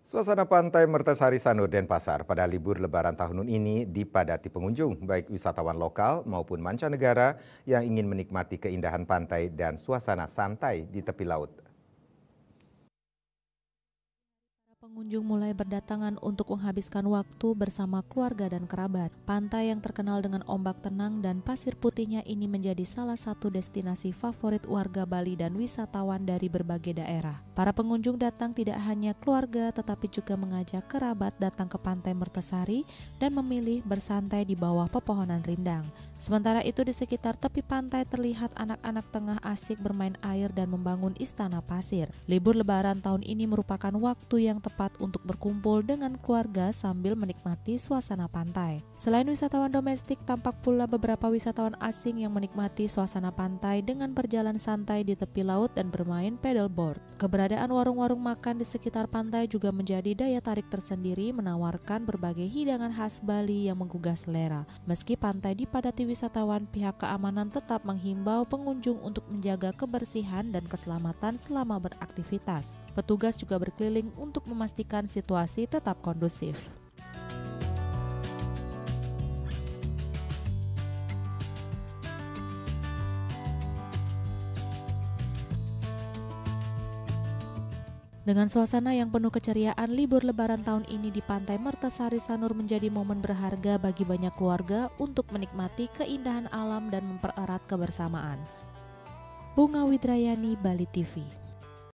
Suasana pantai Mertasari Sanur Denpasar pada libur Lebaran tahun ini dipadati pengunjung, baik wisatawan lokal maupun mancanegara yang ingin menikmati keindahan pantai dan suasana santai di tepi laut. Pengunjung mulai berdatangan untuk menghabiskan waktu bersama keluarga dan kerabat. Pantai yang terkenal dengan ombak tenang dan pasir putihnya ini menjadi salah satu destinasi favorit warga Bali dan wisatawan dari berbagai daerah. Para pengunjung datang tidak hanya keluarga tetapi juga mengajak kerabat datang ke Pantai Mertasari dan memilih bersantai di bawah pepohonan rindang. Sementara itu di sekitar tepi pantai terlihat anak-anak tengah asik bermain air dan membangun istana pasir. Libur Lebaran tahun ini merupakan waktu yang tepat untuk berkumpul dengan keluarga sambil menikmati suasana pantai. Selain wisatawan domestik, tampak pula beberapa wisatawan asing yang menikmati suasana pantai dengan berjalan santai di tepi laut dan bermain paddleboard. Keberadaan warung-warung makan di sekitar pantai juga menjadi daya tarik tersendiri, menawarkan berbagai hidangan khas Bali yang menggugah selera. Meski pantai dipadati wisatawan, pihak keamanan tetap menghimbau pengunjung untuk menjaga kebersihan dan keselamatan selama beraktivitas. Petugas juga berkeliling untuk memastikan situasi tetap kondusif. Dengan suasana yang penuh keceriaan, libur Lebaran tahun ini di Pantai Mertasari Sanur menjadi momen berharga bagi banyak keluarga untuk menikmati keindahan alam dan mempererat kebersamaan. Bunga Widrayani, Bali TV.